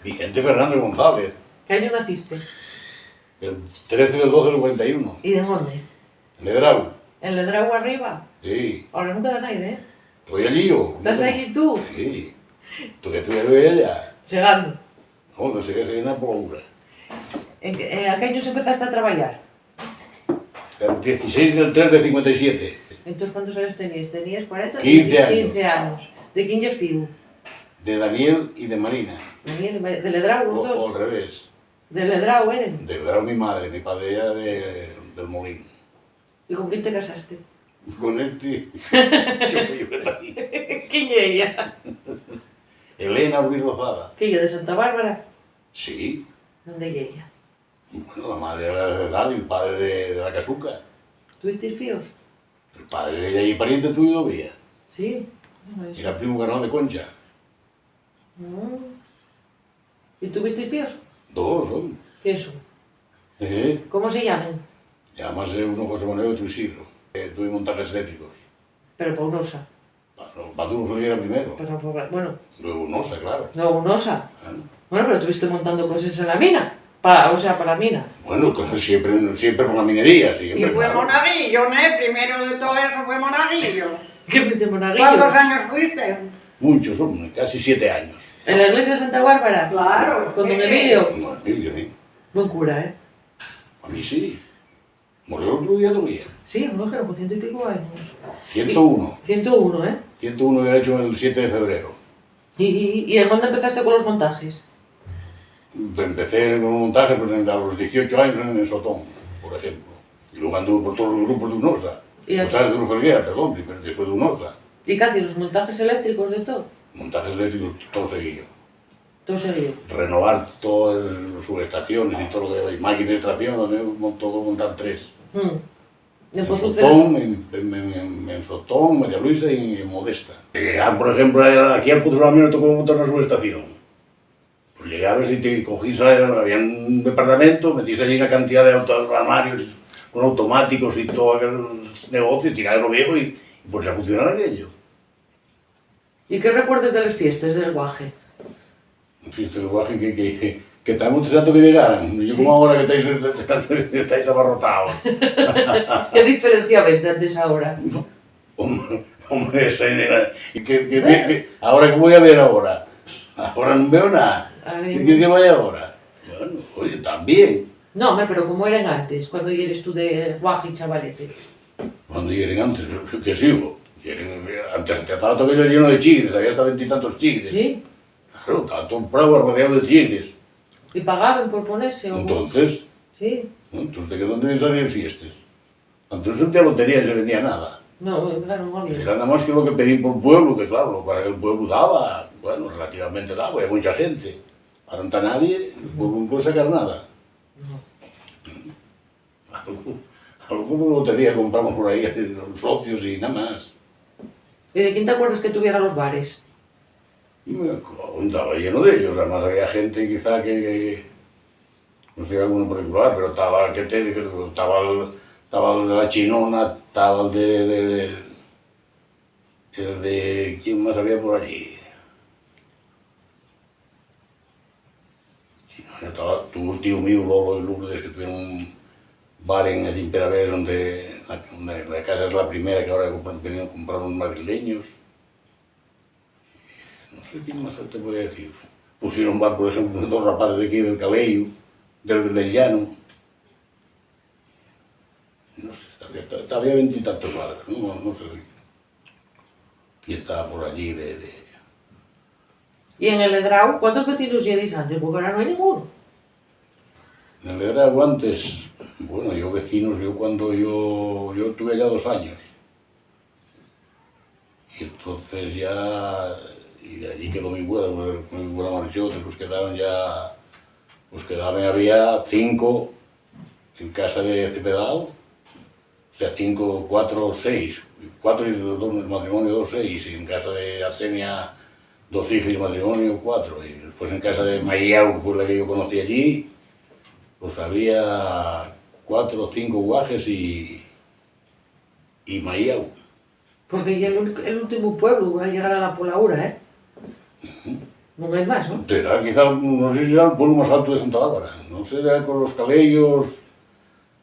Vicente Fernández González, ¿Qué año naciste? el 13 del 12 del 41, ¿Y de dónde? en Ledrau. ¿En Ledrau arriba? Sí. Ahora nunca da nadie, ¿eh? Estoy allí, ¿o? ¿Estás allí tú? Sí. Tú que tú ya ves allá. Llegando. No sé qué se viene por hora. ¿A qué años empezaste a trabajar? El 16 del 3 del 57. Entonces, ¿cuántos años tenías? ¿Tenías 40? 15 años. 15 años. ¿De quién es fiu? De Daniel y de Marina. ¿De Ledrau los O dos? al revés. ¿De Ledrau eren? De Ledrau mi madre, mi padre era del Molín. ¿Y con quién te casaste? Con este. Yo que está aquí. ¿Quién es ella? Elena Orbiz Lozada. ¿Qué ella de Santa Bárbara? Sí. ¿Dónde es ella? Bueno, la madre era de Dal y el padre de la Casuca. ¿Tuvisteis fíos? El padre de ella y pariente tuyo lo veía. Sí. Bueno, eso. Era primo carnal de Concha. ¿Y tuvisteis fíos? Dos son. ¿Qué son? ¿Cómo ¿Cómo se llaman? Llamas uno José Manuel y otro Isidro. Tuve montajes eléctricos. Pero Paunosa. Maduro Solía era primero. Bueno, Luego Nosa, claro. no, Unosa. Ah, Bueno, pero estuviste montando cosas en la mina. Para la mina. bueno, siempre por la minería, Y siempre. fue claro. monaguillo, ¿no? Primero de todo eso fue monaguillo. ¿Qué fuiste monaguillo? ¿Cuántos años fuiste? Muchos, hombre, casi 7 años. ¿En la iglesia de Santa Bárbara? Claro. ¿Con don Emilio? No, Emilio, ¿eh? Buen cura, ¿eh? A mí sí. Murió el otro día todavía. Sí, un mujer con 100 y pico años. 101. 101, ¿eh? 101 era hecho el 7 de febrero. ¿Y en dónde empezaste con los montajes? Empecé con un montaje pues, a los 18 años en el Sotón, por ejemplo. Y luego anduve por todos los grupos de UNOSA. ¿Y O sea, de Luz Felguera, perdón, primero, después de UNOSA. ¿Y qué hacías? ¿Los montajes eléctricos de todo? Montajes eléctricos, todo seguido. Todo seguido. Renovar todas las subestaciones y todo lo que hay. Máquinas de extracción, donde todo montar 3. En En Pozucelos. Sotón, en Sotón, María Luisa y en Modesta. Llegar, por ejemplo, aquí al Pozuelo a mí me tocó montar una subestación. Pues llegabas y te cogís, había un departamento, metís allí una cantidad de armarios con automáticos y todo aquel negocio, y tirabas lo viejo y pues a funcionar aquello. ¿Y qué recuerdas de las fiestas del guaje? Existe el guaje que está muy deseando que llegaran. Yo Sí. como ahora que estáis abarrotados. ¿Qué diferencia ves de antes a ahora? Hombre, ahora que voy a ver ahora. Ahora no veo nada. Ahora ¿Qué ya quieres no. que vaya ahora? Bueno, oye, también. No, hombre, pero como eran antes, cuando eres tú de guaje y chavalete. Cuando lleguen antes, que sigo. Antes estaba todo aquello lleno de chigres, había hasta 20 y tantos chigres. ¿Sí? Claro, estaba todo bravo rodeado de chigres. ¿Y pagaban por ponerse o no? Entonces, Sí. ¿no? Entonces, ¿de qué dónde salían fiestas? Entonces no había lotería y se vendía nada. No, claro, no había. Era nada más que lo que pedí por pueblo, que claro, para que el pueblo daba, bueno, relativamente daba, había mucha gente. Ahora no está nadie, el pueblo no puede sacar nada. Alguna lotería compramos por ahí, los socios y nada más. ¿Y de quién te acuerdas que tuviera los bares? Y estaba lleno de ellos, además había gente quizá que no sé, alguno particular, pero estaba, estaba el de la Chinona, estaba el de ¿quién más había por allí? Chinona, estaba tu tío mío, Lolo de Lourdes, que tuvieron un bar en el Imperaver, donde la casa es la primera que ahora venían a comprar unos madrileños. No sé quién más te voy a decir. Pusieron un bar, por ejemplo, de dos rapaces de aquí del Calello, del Llano. No sé, había 20 y tantos bares, no sé quién estaba por allí ¿Y en el Ledrau cuántos vecinos erais antes? Porque ahora no hay ninguno. En el Ledrau antes, bueno, yo vecinos, yo tuve ya 2 años. Y entonces ya, y de allí quedó mi abuela marchó, después había 5 en casa de Cepedal, o sea, 5, 4, 6, 4 y 2 matrimonio, 2, 6, y en casa de Arsenia 2 hijos y matrimonio, 4, y después en casa de Mayau, que fue la que yo conocí allí, pues había 4 o 5 guajes y Mayau. Porque ya el último pueblo va a llegar a la Polaura, ¿eh? Non hai máis, non? Será, quizás, no sé si será el pueblo más alto de Santa Bárbara. No sé, con los Calellos,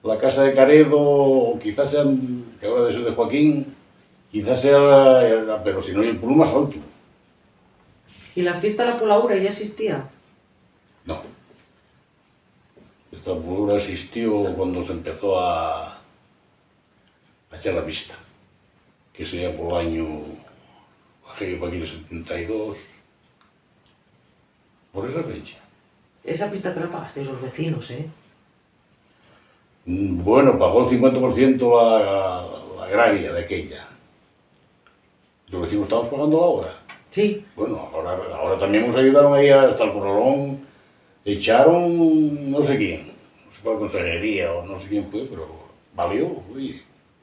la casa de Caredo, o quizás sean, que ahora de ser de Joaquín, quizás sea, pero si no, el pueblo más alto. ¿Y la fiesta de la Polaura ya existía? No. Esta pueblo existió cuando se empezó a echar la pista, que sería por el año, aquello para aquí el 72, por esa fecha. Esa pista que la pagasteis los vecinos, ¿eh? Bueno, pagó el 50% la agraria de aquella. Los vecinos estamos pagando la obra. Sí. Bueno, ahora también nos ayudaron ahí hasta el corralón, echaron no sé quién, no sé cuál consejería o no sé quién fue, pero valió, oye.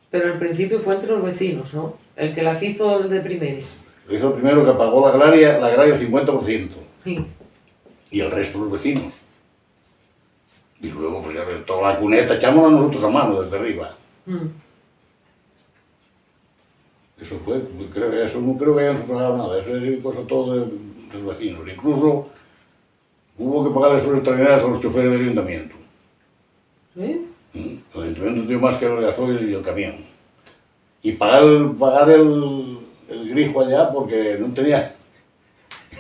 Pero al principio fue entre los vecinos, ¿no? El que las hizo el de primeres. Lo hizo el primero que pagó la agraria el 50%, Sí. y el resto los vecinos. Y luego, pues ya ves, toda la cuneta echámosla nosotros a mano desde arriba. Mm. Eso fue, eso no creo que hayan sufragado nada, eso es cosa todo de los vecinos. Incluso hubo que pagar sus extraordinarias a los choferes del ayuntamiento. ¿Sí? El ayuntamiento dio más que el gasoil y el camión. Y pagar el grijo allá porque no tenía,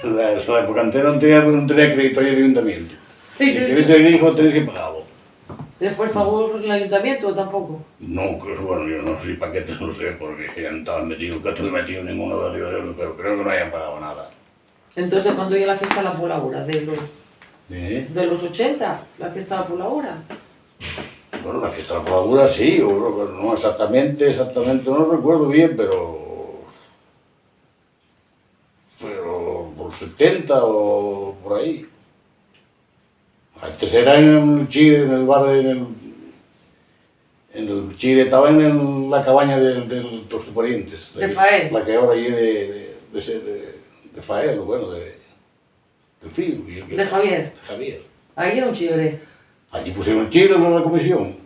la epocantera no tenía crédito ahí el ayuntamiento. Si queréis el grijo tenéis que pagarlo. ¿Después pagó el ayuntamiento o tampoco? No, bueno, yo no sé para qué te lo sé, porque ya no estaban metidos, que estuve metido en ninguno de ellos, pero creo que no hayan pagado nada. Entonces, ¿cuándo ya la fiesta de la Polaura? ¿Eh? ¿De los 80? ¿La fiesta de la Polaura? Bueno, la fiesta de la Polaura sí, o no exactamente, no recuerdo bien, pero por 70 o por ahí. Antes era en el Chile, en el bar, en el Chile, estaba en la cabaña de los parientes. De Fael. La que ahora hay de Fael, bueno, del frío. De Javier. De Javier. Ahí era un chibre. Allí pusieron el Chile en la comisión.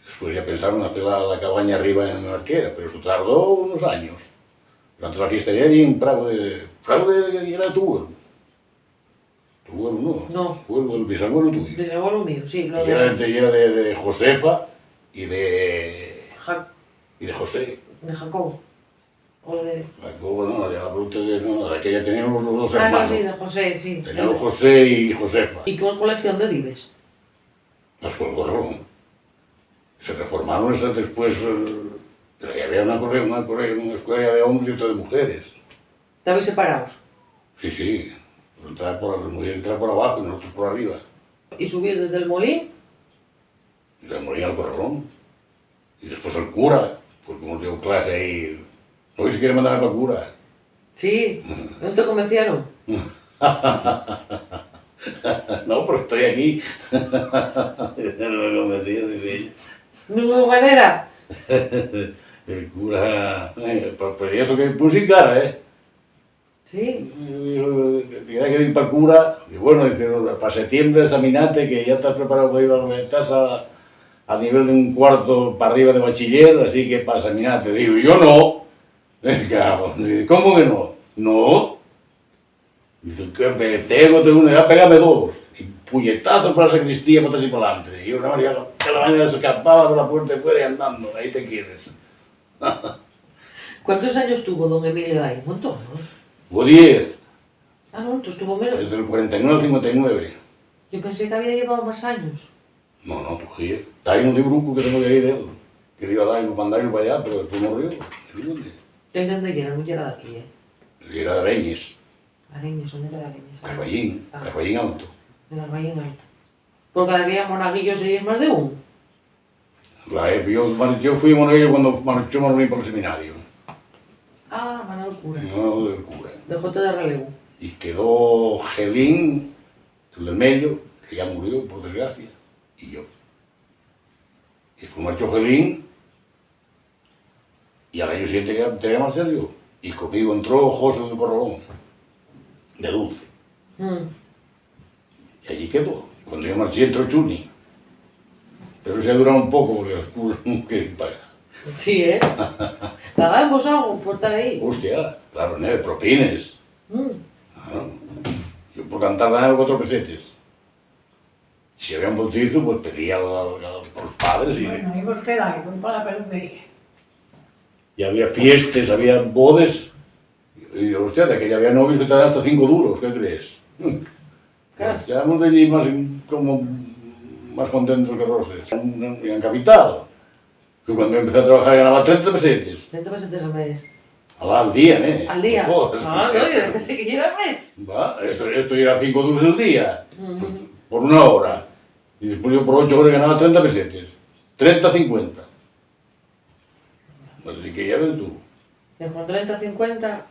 Después ya pensaron hacer la cabaña arriba en la arquera, pero eso tardó unos años. Durante la fiesta ya había un era de tu abuelo. Tu abuelo no. No. El bisabuelo tuyo. Bisabuelo mío, sí. Lo Y era de Josefa y de José. de Jacobo. O de... Jacobo no, de la bruta de aquella teníamos los dos Ah, hermanos. no, sí, de José, sí. Teníamos José y Josefa. ¿Y tú el colegio dónde vives? Las Corralón. Se reformaron esas después, pero ya había una escuela de hombres y otra de mujeres. ¿Estabais separados? Sí. Entrar por abajo y nosotros por arriba. ¿Y subís desde el Molín? Y le moría al Corralón. Y después el cura, porque hemos dio clase ahí. Hoy si quiere mandarme para el cura. Sí. ¿No te convencieron? No, porque estoy aquí. No me convencido, dice ella. ¿No hubo manera? El cura, pero ¿y eso que puse cara, eh? Sí. Tenía que ir para el cura, y bueno, dice, para septiembre examinate, que ya estás preparado para ir a la estás a nivel de un cuarto para arriba de bachiller, así que para examinarte. Digo, yo no. Claro, dice, ¿cómo que no? No. Dice, tengo una edad, pégame dos. Y puñetazos para la sacristía, para atrás y para adelante. Y una María de la mañana se escapaba de la puerta de fuera y andando, ahí te quedes. ¿Cuántos años tuvo don Emilio ahí? Un montón, ¿no? Hubo 10, Ah, no, entonces tuvo menos. desde el 49 al 59. Yo pensé que había llevado más años. No, tuvo 10. Está ahí un libro que tengo de ahí de él, que le iba a dar y lo mandaron para allá, pero después murió. ¿De dónde era? No era de aquí, ¿eh? Él era de Areñes, Areñes, ¿dónde era de Areñes? Carballín Alto. De Arballín Alto. Porque cada día monaguillos seríais más de uno. Yo fui a Monaguillo cuando marchó Manuel por el seminario. Ah, Manuel Cura. No del cura. De Jota de relevo. Y quedó Gelín, el del medio, que ya murió, por desgracia, y yo. Y después marchó Gelín, y al año siguiente ya tenía que marchar yo. Y conmigo entró José de Corralón, de Dulce. Y allí quedó. Cuando yo marché entró Chuni. Pero se ha durado un poco porque los curas no quieren pagar. Sí, ¿eh? ¿Pagamos algo por estar ahí? Hostia, claro, propines. Claro. Yo por cantar ganaba 4 pesetes. Si había un bautizo, pues pedía a los padres Bueno, iba usted ahí, voy para la peluquería. y había fiestas, había bodas. Y yo, hostia, de que ya había novios que te daban hasta 5 duros, ¿qué crees? Claro. Quedamos de allí más contentos que roses. En capital. Que cuando empecé a trabajar ganaba 30 pesetes. 30 pesetes al mes. Al día, ¿eh? ¿Al día? Joder. Ah, no, yo pensé que llega al mes. Va, esto era 5 duros al día, pues, por 1 hora. Y después yo por 8 horas ganaba 30 pesetes. 30, 50. Así que ya ves tú. Y con 30, 50,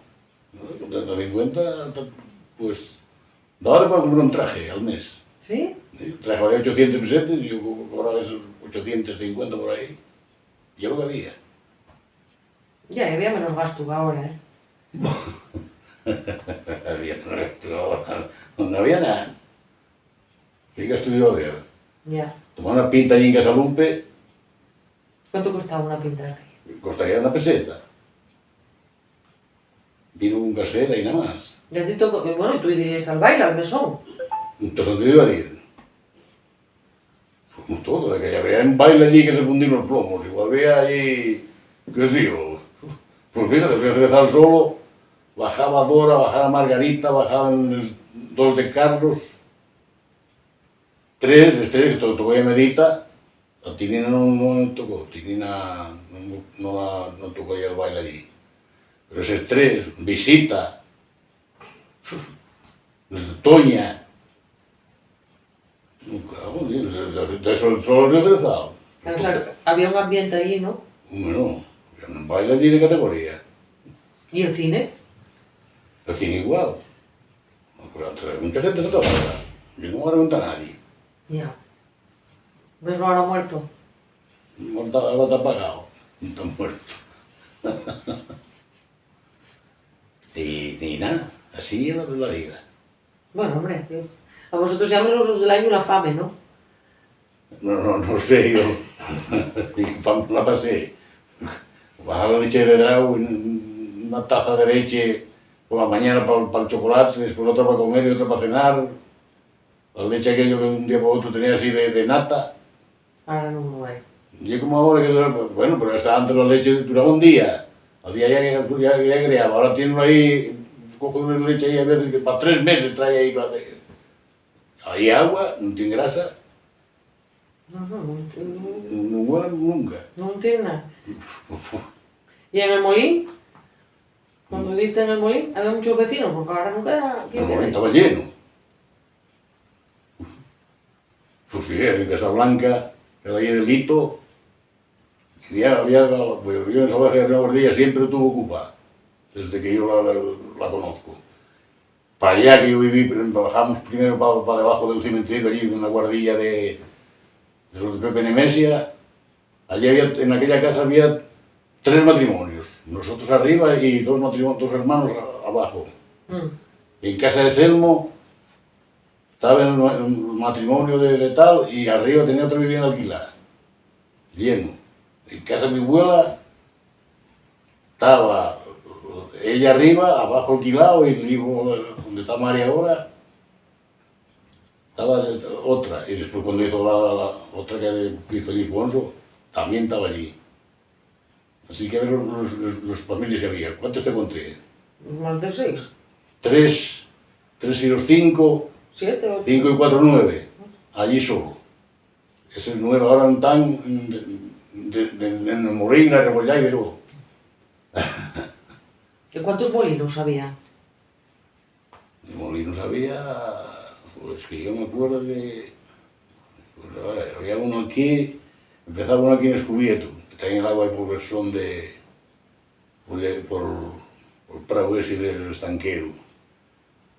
¿No? Con 30, 50, pues daba para comprar un traje al mes. ¿sí? El traje valía 800 pesetes y yo cobraba esos 850 por ahí. Y es lo que había. Ya, y había menos gasto que ahora, ¿eh? No había nada. ¿Qué gasto iba a haber? Ya. Tomar una pinta allí en Casalumpe ¿Cuánto costaba una pinta de aquella? costaría 1 peseta. Vino un casera y nada más. Y a ti todo, bueno, y tú dirías al baile, al mesón. Entonces, ¿dónde iba a ir? Fuimos todos, de que había un baile allí que se fundían los plomos, igual había allí, qué sé yo, pues fíjate, fui a empezar solo, bajaba Dora, bajaba Margarita, bajaban los 2 de Carlos, 3, que tocó ya Medita, a Tinina no tocó, Tinina no tocó ya el baile allí. Pero esos 3, Visita, los de Toña, claro, de eso solo he rezado. O sea, había un ambiente ahí, ¿no? Bueno, un baile allí de categoría. ¿Y el cine? El cine igual. Pero mucha gente se toca. Yo no me pregunta a nadie. Ya. ¿Ves lo ahora muerto? Ahora está apagado. No está muerto. Ni nada. Así es la vida. Bueno, hombre, a vosotros llaman los del año la fame, ¿no? No sé, yo la pasé. Bajar la leche de dragón, una taza de leche por la mañana para el chocolate, después otra para comer y otra para cenar. La leche aquello que un día por otro tenía así de nata. Ahora no hay. Y como ahora que dura, bueno, pero hasta antes la leche duraba un día. Al día ya creaba, ahora tiene ahí, coge una leche ahí a veces que para 3 meses trae ahí. Hay agua, no tiene grasa. No huele nunca. No tiene nada. ¿Y en el Molín? Cuando viviste en el Molín, había muchos vecinos, porque ahora no queda... El Molín estaba lleno. Pues sí, en Casablanca, era ahí del Hito, y pues yo en Salvaje de Nueva Guardilla siempre estuvo ocupada, desde que yo la conozco. Para allá que yo viví, bajamos primero para debajo del cementerio, allí en una guardilla de los de Pepe Nemesia. Allí en aquella casa había 3 matrimonios, nosotros arriba y 2 hermanos abajo. En casa de Selmo estaba en el matrimonio de tal y arriba tenía otra vivienda alquilada, lleno. En casa de mi abuela estaba ella arriba, abajo alquilado, y el hijo, donde está María ahora, estaba otra. Y después cuando hizo la otra que hizo el Ilfonso, también estaba allí. Así que a ver los familias que había. ¿Cuántos te conté? Más de 6. 3 y los 5, 7, 8. 5 y 4, 9. Allí solo. Ese 9 ahora están en el Molín, la Rebollá y Veró. ¿Y cuántos molinos había? En Molinos había, pues que yo me acuerdo de, pues ahora, había uno aquí, empezaba uno aquí en Escubieto, que traía el agua por versión por Prado ese del estanquero.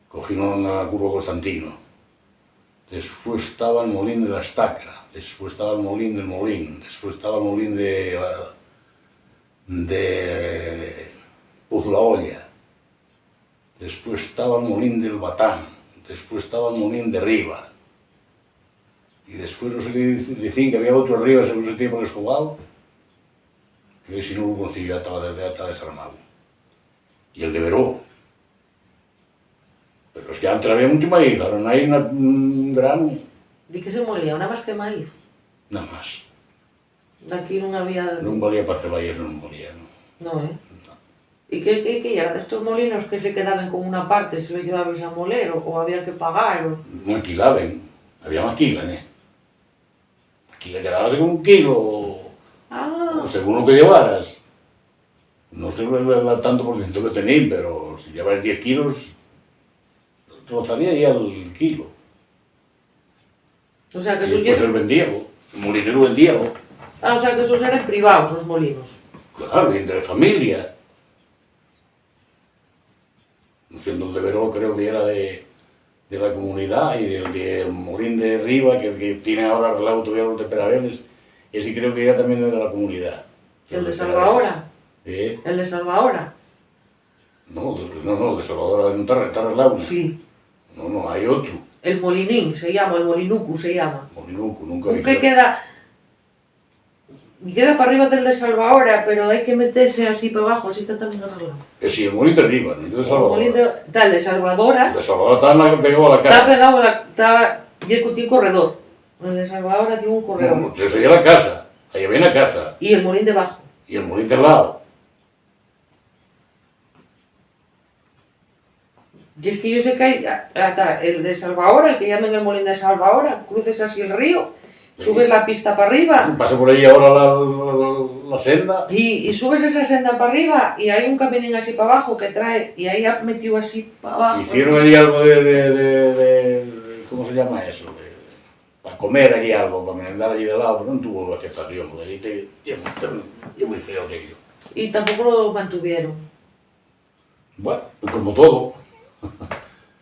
Cogí uno en la curva Constantino. Después estaba el Molín de la Estaca, después estaba el Molín del Molín, después estaba el Molín de Puz la Olla, después estaba el Molín del Batán, después estaba el Molín de Riva, y después no sé qué decían que había otro arriba según ese tiempo en Escobal, que si no lo conocía ya estaba desarmado. Y el de Veró, Pero es que antes había mucho maíz, ahora no hay un grano, Di que se molía, nada más que maíz. nada más. Aquí non había... Non valía para cebar eso, non valía, non. No, ¿eh? ¿Y qué era de estos molinos que se quedaban con una parte si lo llevabas a moler o había que pagar? Non alquilaban, había maquila, ¿eh? Maquila quedabas con 1 kilo, Ah, o según lo que llevaras. No sé el tanto por ciento que tenéis, pero si llevas 10 kilos, rozaría ya el kilo. o sea que Y esos después el vendíalo, el molinero vendíalo. o sea que esos eran privados, los molinos. Claro, y entre familia. No sé, donde Veró creo que era de la comunidad y del de Molín de Riva, que tiene ahora arreglado todavía los de Perabeles, ese creo que era también de la comunidad. ¿El de Salvahora? ¿Eh? ¿El de Salvahora? No, de Salvador no está arreglado. Sí. No, hay otro. El molinín se llama, el molinucu se llama. Molinuco, nunca Un vi. que queda para arriba del de Salvahora, pero hay que meterse así para abajo, así está también arreglado. Sí, el Molín de Riva, no el de El Salvador. molín está el de Salvadora, El de Salvador está pegado a la está casa. pegado a la... tiene corredor. El de Salvadora tiene un corredor. No, eso ya la casa. Ahí había una casa. Y el molín debajo. Y el Molín de al lado. Y es que yo sé que hay el de Salvahora, el que llaman el molín de Salvahora, cruces así el río, subes la pista para arriba Pasa por ahí ahora la senda. y subes esa senda para arriba y hay un caminín así para abajo que trae y ahí ha metido así para abajo. Hicieron allí algo ¿cómo se llama eso? Para comer allí algo, para merendar allí de lado, pero no tuvo aceptación, porque allí es muy feo aquello. Y tampoco lo mantuvieron. Bueno, como todo.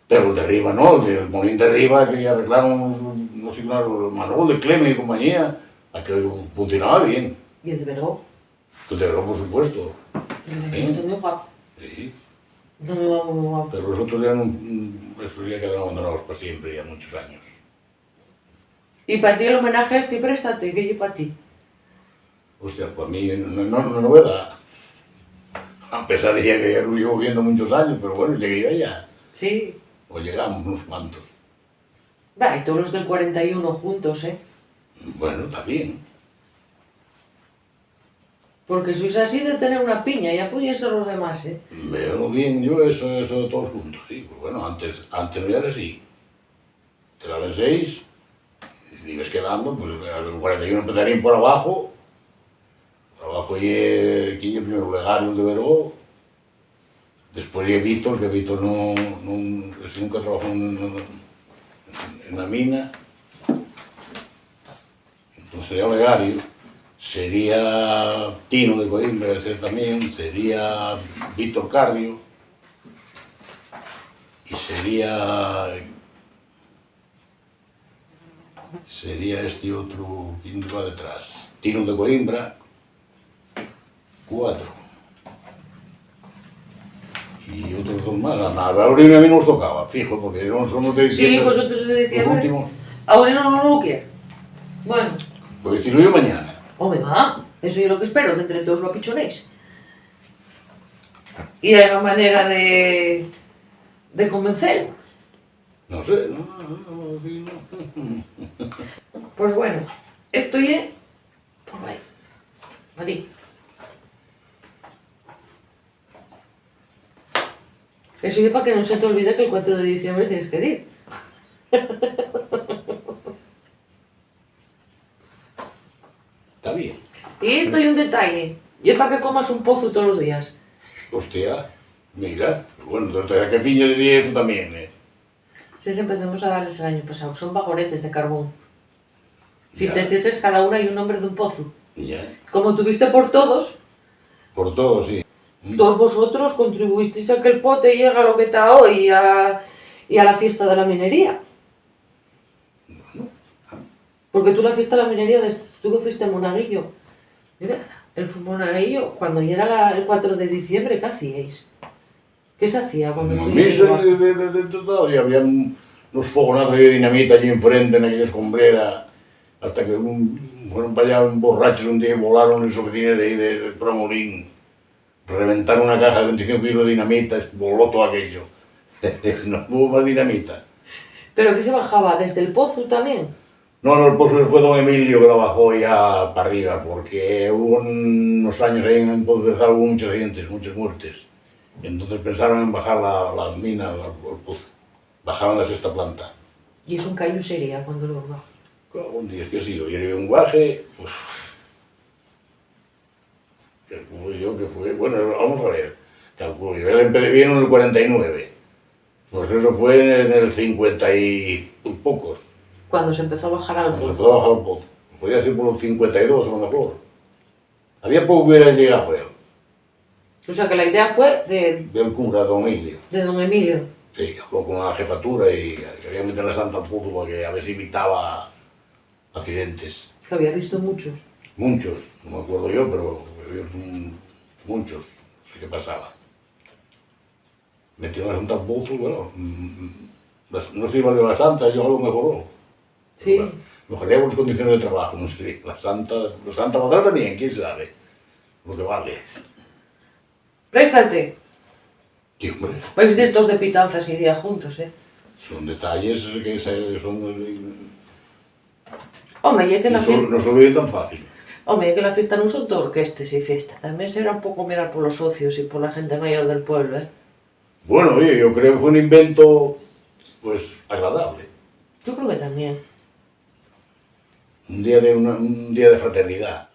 Pero el de arriba no, el Molín de Riva que arreglaron, no sé, claro, Manol de Cleme y compañía, a que funcionaba bien. Y el de Veró. El de Verón, por supuesto. El de Veró también guapo. Sí. También guapo, muy guapo. Pero los otros ya, esos ya quedaron abandonados para siempre, ya muchos años. Y para ti el homenaje este, préstate, que yo para ti. Hostia, pues a mí no novedad. A pesar de que ya lo llevo viendo muchos años, pero bueno, llegué allá. Sí. O llegamos unos cuantos. Va, y todos los del 41 juntos, ¿eh? Bueno, está bien. Porque sois así de tener una piña, ya podían ser los demás, ¿eh? Veo bien yo eso de todos juntos, sí. Pues bueno, antes no era así. Te la ven 6, y si sigues quedando, pues a los 41 empezarían por abajo. Por abajo y aquí el primero Legario de Veró. Después ya Víctor, que Víctor ese nunca trabajó en la mina. Entonces sería Legario. Sería Tino de Coimbra, debe ser también. Sería Víctor Cardio. Y sería este otro, ¿quién va detrás? Tino de Coimbra. 4. Y otros 2 más. A Aurelio a mí nos tocaba, fijo, porque no somos de diciembre. Sí, vosotros de Los diciembre. últimos. Ahora no lo quiero. Bueno, Voy a decirlo yo mañana. hombre, va. Eso es lo que espero, que entre todos lo apichonéis. Y hay una manera de convencer. No sé, no. Pues bueno, estoy por ahí. A ti. Eso es para que no se te olvide que el 4 de diciembre tienes que ir. Está bien. Y esto hay un detalle. Y es para que comas un pozo todos los días. Hostia, mira. Bueno, entonces, ¿a qué fin yo diría esto también? Si empezamos a darles el año pasado. Son vagonetes de carbón. Si Ya. te fijas, cada una hay un nombre de un pozo. Ya. Como tuviste por todos, Por todo, sí. todos vosotros contribuisteis a que el pote llegue a lo que está hoy y a la fiesta de la minería. Porque tú la fiesta de la minería, tú que fuiste a Monaguillo, mira, el Monaguillo, cuando llega el 4 de diciembre, ¿qué hacíais? ¿Qué se hacía cuando Una tú misa llegabas? de todo, y había unos fogonazos de dinamita allí enfrente, en aquella escombrera, hasta que fueron para allá borrachos un día y volaron en las oficinas de ahí de Promolín. Reventaron una caja de 25 kilos de dinamita, voló todo aquello. No hubo más dinamita. ¿Pero que se bajaba desde el pozo también? No, el pozo fue don Emilio que lo bajó ya para arriba, porque hubo unos años ahí en el pozo de Zara, hubo muchos accidentes, muchas muertes. Entonces pensaron en bajar la mina, el pozo. Bajaron la sexta planta. Y es un callo sería cuando lo bajo. Un día es que sí, y era un guaje, pues... Calculo yo que fue... Bueno, vamos a ver. Calculo yo. Él vino en el 49. Pues eso fue en el 50 y pocos. Cuando se empezó a bajar al Cuando pozo. empezó a bajar el pozo. Podría ser por los 52 a lo mejor. Había poco que hubiera llegado él. O sea que la idea fue Del cura, don Emilio. de don Emilio. Sí, habló con la jefatura y quería meter la santa al pozo porque a ver si evitaba accidentes. Que había visto muchos. Muchos, no me acuerdo yo, pero muchos, no sé qué pasaba. Metió la santa al pozo, bueno, no se iba a la santa, yo algo mejoró. Sí. Mejoraría buenas condiciones de trabajo, no sé, la santa valdrá también, quién sabe, lo que vale. Préstate. Sí, hombre, Vais de dos de pitanzas y día juntos, ¿eh? son detalles que Home, y é que na fiesta... no se lo ve tan fácil. Home, é que la fiesta non son todo orquestes e fiesta. Tamén será un pouco mirar polos socios e pola gente maior del pueblo, ¿eh? Bueno, oye, yo creo que fue un invento, pues, agradable. Yo creo que tamén. Un día de fraternidad.